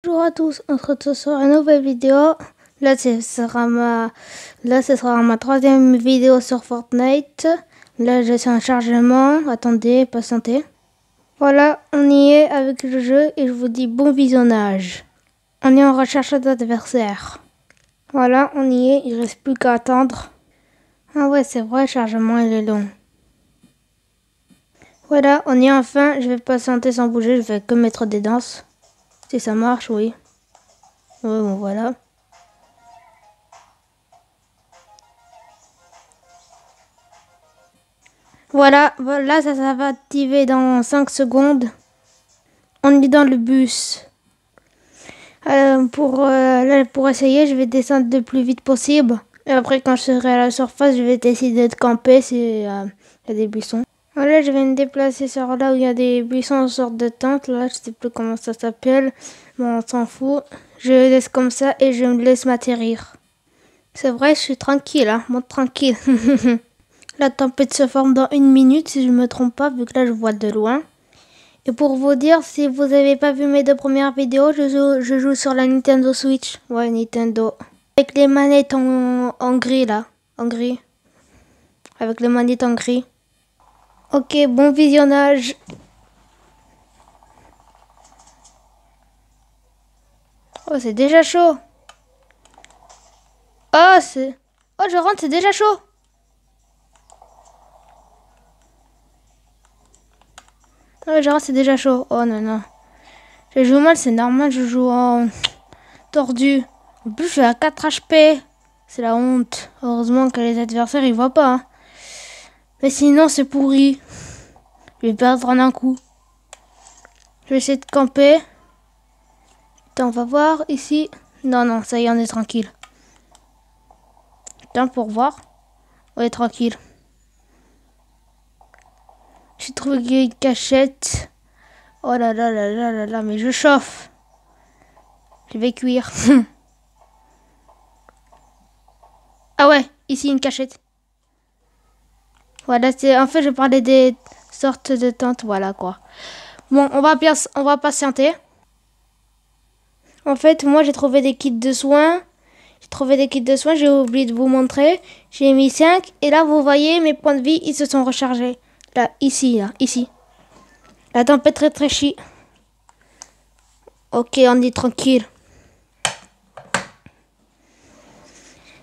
Bonjour à tous, on se retrouve sur une nouvelle vidéo. Là, ce sera ma troisième vidéo sur Fortnite. Là, je suis en chargement. Attendez, patientez. Voilà, on y est avec le jeu et je vous dis bon visionnage. On est en recherche d'adversaires. Voilà, on y est, il reste plus qu'à attendre. Ah ouais, c'est vrai, le chargement il est long. Voilà, on y est enfin. Je vais patienter sans bouger, je vais que mettre des danses. Si ça marche, oui. Oui, bon, voilà. Voilà, ça va activer dans 5 secondes. On est dans le bus. Pour essayer, je vais descendre le plus vite possible. Et après, quand je serai à la surface, je vais décider de camper s'il y a des buissons. Voilà, je vais me déplacer sur là où il y a des buissons en sorte de tente. Là, je sais plus comment ça s'appelle. Bon, on s'en fout. Je laisse comme ça et je me laisse m'atterrir. C'est vrai, je suis tranquille, hein. Monte tranquille. La tempête se forme dans 1 minute, si je ne me trompe pas, vu que là, je vois de loin. Et pour vous dire, si vous n'avez pas vu mes 2 premières vidéos, je joue sur la Nintendo Switch. Ouais, Nintendo. Avec les manettes en gris, là. En gris. Avec les manettes en gris. Ok, bon visionnage. Oh, c'est déjà chaud. Oh, je rentre, c'est déjà chaud. Oh, je rentre, c'est déjà chaud. Oh, non, non. Je joue mal, c'est normal, je joue en tordu. En plus, je suis à 4 HP. C'est la honte. Heureusement que les adversaires, ils voient pas. Hein. Mais sinon, c'est pourri. Je vais perdre en un coup. Je vais essayer de camper. Attends, on va voir ici. Non, non, ça y est, on est tranquille. Attends, pour voir. On est tranquille. J'ai trouvé une cachette. Oh là là là là là là, mais je chauffe. Je vais cuire. Ah ouais, ici une cachette. Voilà, en fait, je parlais des sortes de tentes, voilà quoi. Bon, on va patienter. En fait, moi, j'ai trouvé des kits de soins. J'ai oublié de vous montrer. J'ai mis 5. Et là, vous voyez, mes points de vie, ils se sont rechargés. Là, ici. La tempête rétrécit. Ok, on est tranquille.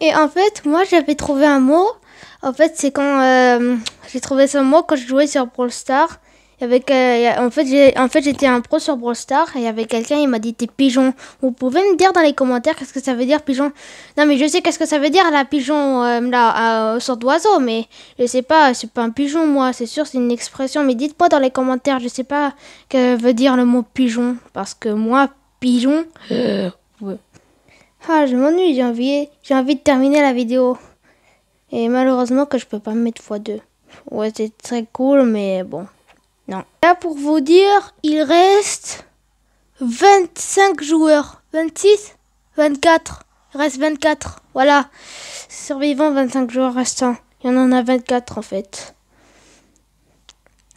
Et en fait, moi, j'avais trouvé un mot. En fait, c'est quand j'ai trouvé ce mot quand je jouais sur Brawl Stars. En fait, j'étais un pro sur Brawl Stars et il y avait quelqu'un, il m'a dit t'es pigeon. Vous pouvez me dire dans les commentaires qu'est-ce que ça veut dire pigeon? Non, mais je sais qu'est-ce que ça veut dire la pigeon, sorte d'oiseau, mais je sais pas, c'est pas un pigeon moi, c'est sûr, c'est une expression. Mais dites-moi dans les commentaires, je sais pas que veut dire le mot pigeon parce que moi, pigeon. Ouais. Ah, je m'ennuie, j'ai envie de terminer la vidéo. Et malheureusement que je peux pas me mettre x2. Ouais, c'est très cool, mais bon. Non. Là, pour vous dire, il reste 25 joueurs. 26 24. Il reste 24. Voilà. Survivants, 25 joueurs restants. Il y en a 24 en fait.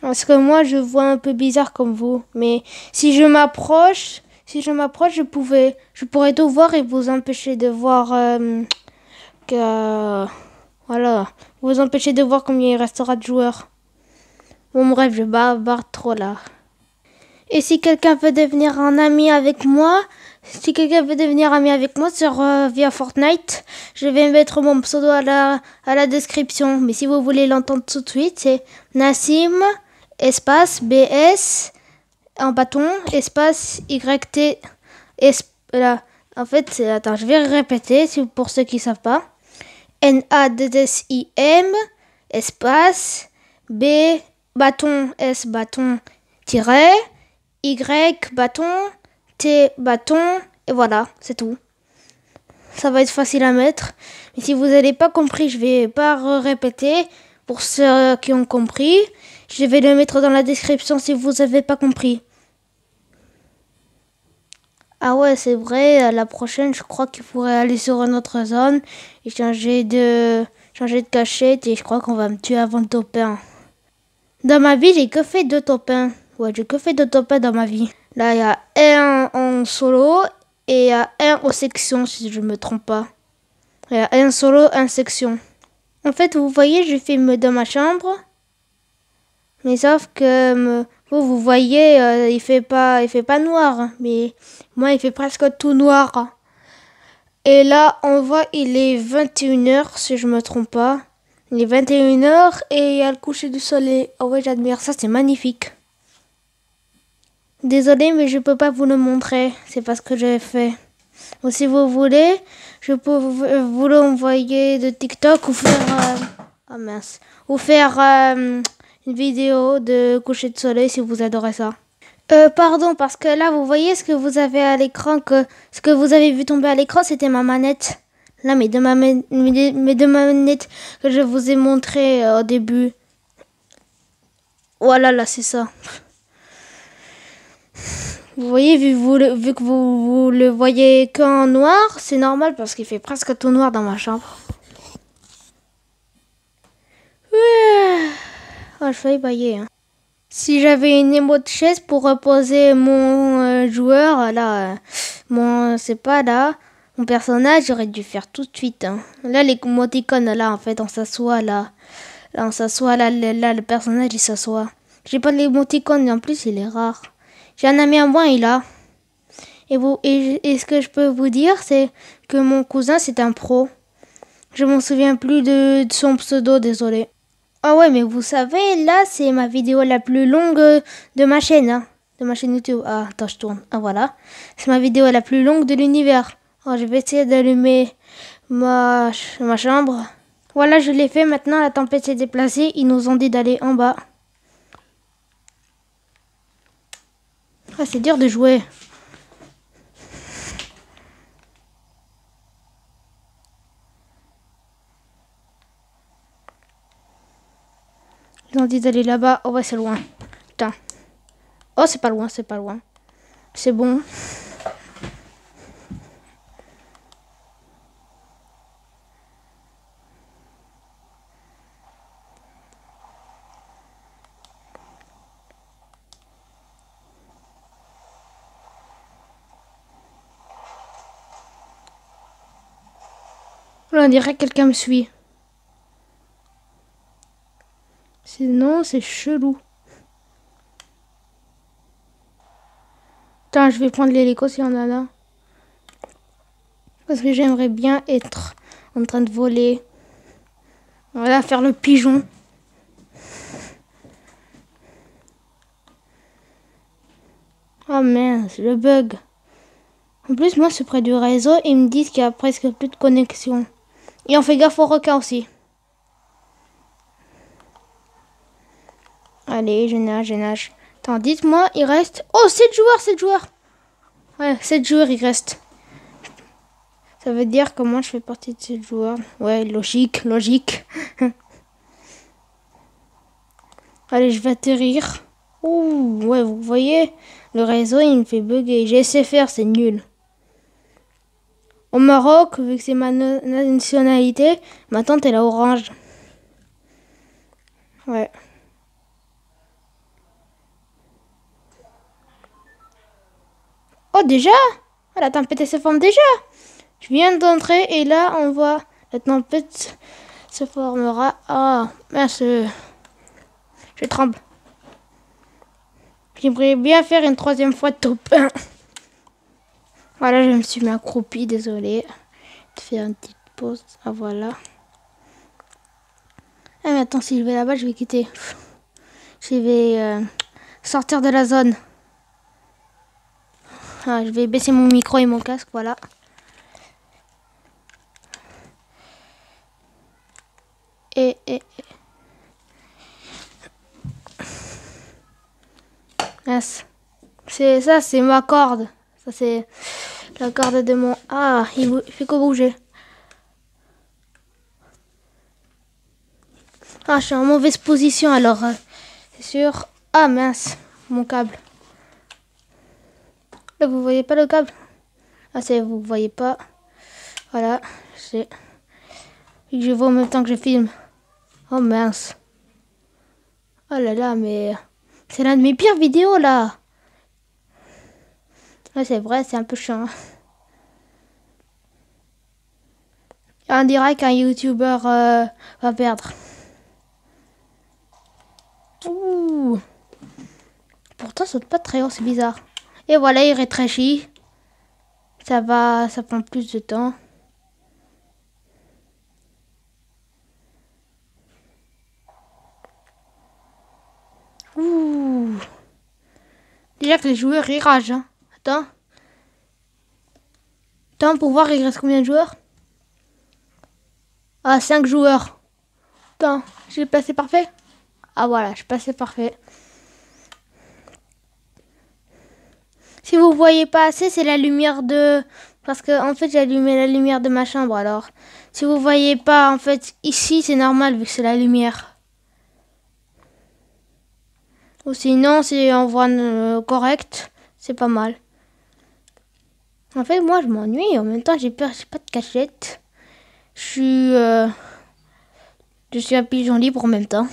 Parce que moi, je vois un peu bizarre comme vous. Mais si je m'approche, je pourrais tout voir et vous empêcher de voir voilà. Vous empêcher de voir combien il restera de joueurs. Bon, bref, je barre trop là. Et si quelqu'un veut devenir un ami avec moi, via Fortnite, je vais mettre mon pseudo à la description. Mais si vous voulez l'entendre tout de suite, c'est Nassim, espace, BS, en bâton, espace, YT, là. En fait, attends, je vais répéter pour ceux qui ne savent pas. NADSIM, espace, B, bâton, S, bâton, tiret, Y, bâton, T, bâton, et voilà, c'est tout. Ça va être facile à mettre. Mais si vous n'avez pas compris, je vais pas répéter. Pour ceux qui ont compris, je vais le mettre dans la description si vous n'avez pas compris. Ah ouais, c'est vrai, la prochaine, je crois qu'il faudrait aller sur une autre zone et changer de cachette et je crois qu'on va me tuer avant le top 1. Dans ma vie, j'ai que fait 2 top 1. Ouais, j'ai que fait 2 top 1 dans ma vie. Là, il y a un en solo et un aux sections si je me trompe pas. Il y a un solo, un section. En fait, vous voyez, je filme dans ma chambre. Mais sauf que vous voyez, il fait pas noir. Mais moi, il fait presque tout noir. Et là, on voit, il est 21h si je me trompe pas. Il est 21h et il y a le coucher du soleil. Oh ouais, j'admire ça, c'est magnifique. Désolée, mais je peux pas vous le montrer. C'est pas ce que j'ai fait. Ou si vous voulez, je peux vous l'envoyer de TikTok ou faire... Ou faire une vidéo de coucher de soleil si vous adorez ça. Pardon, parce que là, vous voyez ce que vous avez à l'écran, ce que vous avez vu tomber à l'écran, c'était ma manette. Là, mes deux manettes que je vous ai montré au début. Voilà, là, c'est ça. Vous voyez, vu que vous le voyez qu'en noir, c'est normal parce qu'il fait presque tout noir dans ma chambre. Oh, je failli bailler. Hein. Si j'avais une émote chaise pour reposer mon joueur, là, c'est pas là, mon personnage, j'aurais dû faire tout de suite. Hein. Là, les émoticônes, là, en fait, on s'assoit, là. Là, on s'assoit, là, le personnage, il s'assoit. J'ai pas de l'émoticône, et en plus, il est rare. J'ai un ami à moi, il a. Et ce que je peux vous dire, c'est que mon cousin, c'est un pro. Je m'en souviens plus de son pseudo, désolé. Ah ouais, mais vous savez, là, c'est ma vidéo la plus longue de ma chaîne. Hein, de ma chaîne YouTube. Ah, attends, je tourne. Ah, voilà. C'est ma vidéo la plus longue de l'univers. Oh, je vais essayer d'allumer ma chambre. Voilà, je l'ai fait. Maintenant, la tempête s'est déplacée. Ils nous ont dit d'aller en bas. Ah, c'est dur de jouer. Ils ont dit d'aller là-bas. Oh ouais, c'est loin. Putain. Oh, c'est pas loin, c'est pas loin. C'est bon. Là, on dirait que quelqu'un me suit. Sinon, c'est chelou. Putain, je vais prendre l'hélico s'il y en a là. Parce que j'aimerais bien être en train de voler. Voilà, faire le pigeon. Oh mince, le bug. En plus, moi, c'est près du réseau et ils me disent qu'il y a presque plus de connexion. Et on fait gaffe aux requins aussi. Allez, je nage. Attends, dites-moi, il reste... Oh, 7 joueurs. Ouais, 7 joueurs, il reste. Ça veut dire que moi, je fais partie de 7 joueurs. Ouais, logique. Allez, je vais atterrir. Ouh, ouais, vous voyez, le réseau, il me fait bugger. J'ai essayé de faire, c'est nul. Au Maroc, vu que c'est ma nationalité, ma tante, elle est orange. Ouais. Oh, déjà? Oh, la tempête se forme déjà. Je viens d'entrer et là, on voit la tempête se formera. Ah, mince. Je tremble. J'aimerais bien faire une 3e fois top 1. Voilà, je me suis mis accroupi, désolé. Je vais faire une petite pause. Ah, voilà. Ah, mais attends, si je vais là-bas, je vais quitter. Je vais sortir de la zone. Ah, je vais baisser mon micro et mon casque, voilà. Et. Mince. C'est ma corde. Ça, c'est la corde de mon... Ah, il fait que bouger. Ah, je suis en mauvaise position, alors... c'est sûr... Ah, mince. Mon câble. Là, vous voyez pas le câble? Ah, vous voyez pas. Voilà. Je vois en même temps que je filme. Oh, mince. Oh là là, mais... c'est l'un de mes pires vidéos, là. Ouais, c'est vrai, c'est un peu chiant. On dirait qu'un YouTuber va perdre. Ouh. Pourtant, ça saute pas très haut, c'est bizarre. Et voilà, il rétrécit. Ça prend plus de temps. Ouh. Déjà que les joueurs, ils ragent. Hein. Attends, pour voir, il reste combien de joueurs? Ah, 5 joueurs. Attends, j'ai passé parfait? Ah voilà, je passé parfait. Si vous voyez pas assez, c'est la lumière de... Parce que en fait, j'ai allumé la lumière de ma chambre alors. Si vous voyez pas, en fait, ici, c'est normal vu que c'est la lumière. Ou sinon, si on voit correct, c'est pas mal. En fait, moi, je m'ennuie. En même temps, j'ai peur, j'ai pas de cachette. Je suis un pigeon libre en même temps.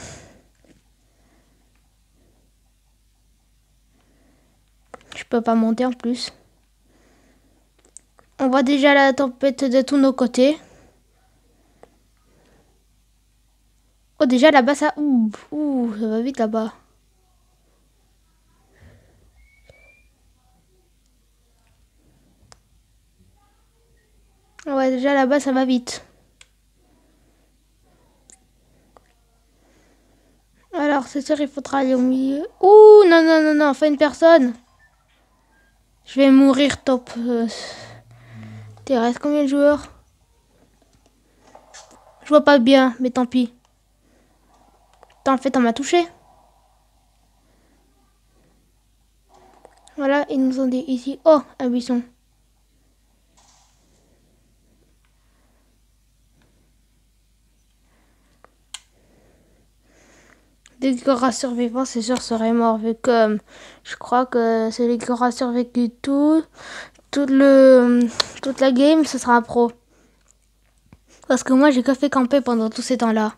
Je peux pas monter en plus. On voit déjà la tempête de tous nos côtés. Oh, déjà là-bas, ça... Ouh, ça va vite là-bas. Ouais, déjà là-bas, ça va vite. Alors, c'est sûr, il faudra aller au milieu. Ouh, non, non, non, non, enfin une personne. Je vais mourir top. Il reste combien de joueurs? Je vois pas bien, mais tant pis. Attends, en fait, on m'a touché. Voilà, ils nous ont dit ici. Oh, un buisson. Dès qu'il aura survivant, c'est sûr, serait mort. Vu que je crois que celui qui aura survécu toute la game, ce sera un pro. Parce que moi, j'ai que fait camper pendant tous ces temps-là.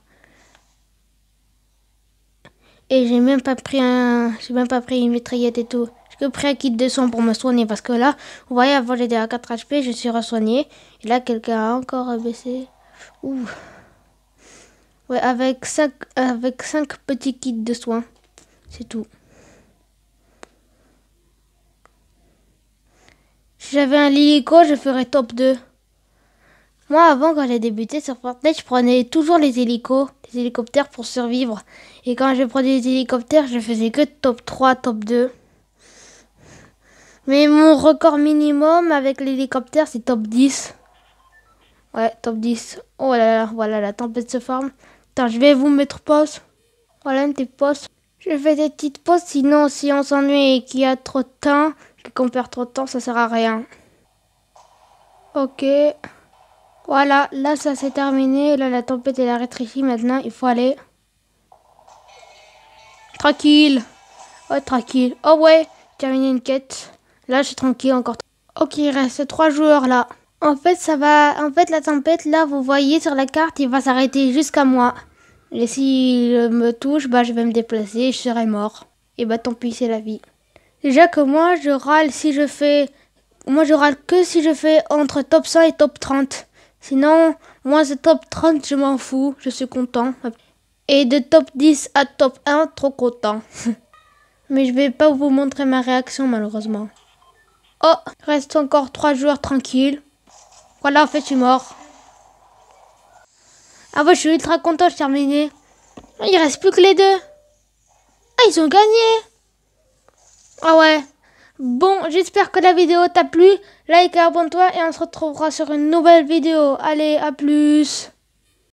Et j'ai même pas pris une mitraillette et tout. J'ai que pris un kit de soins pour me soigner. Parce que là, vous voyez, avant j'étais à 4 HP, je suis re-soigné. Et là, quelqu'un a encore baissé. Ouh. Ouais, avec 5 petits kits de soins. C'est tout. Si j'avais un Lilico, je ferais top 2. Moi, avant, quand j'ai débuté sur Fortnite, je prenais toujours les hélicoptères pour survivre. Et quand je prenais les hélicoptères, je faisais que top 3, top 2. Mais mon record minimum avec l'hélicoptère, c'est top 10. Ouais, top 10. Oh là là, voilà, la tempête se forme. Attends, je vais vous mettre pause. Voilà une petite pause. Je fais des petites pauses, sinon si on s'ennuie et qu'il y a trop de temps, qu'on perd trop de temps, ça sert à rien. Ok. Voilà, là ça s'est terminé. Là la tempête elle a rétréci. Maintenant il faut aller. Tranquille. Ouais, tranquille. Oh ouais, terminé une quête. Là je suis tranquille encore. Ok, il reste 3 joueurs là. En fait ça va. En fait la tempête là, vous voyez sur la carte, il va s'arrêter jusqu'à moi. Et s'il me touche, bah je vais me déplacer et je serai mort. Et bah tant pis, c'est la vie. Déjà que moi je râle si je fais. Moi je râle que si je fais entre top 100 et top 30. Sinon, moi ce top 30, je m'en fous, je suis content. Et de top 10 à top 1, trop content. Mais je vais pas vous montrer ma réaction malheureusement. Oh, reste encore 3 joueurs tranquilles. Voilà, en fait je suis mort. Ah ouais, je suis ultra content, je terminé. Il reste plus que les deux. Ah, ils ont gagné. Ah ouais. Bon, j'espère que la vidéo t'a plu. Like et abonne-toi et on se retrouvera sur une nouvelle vidéo. Allez, à plus.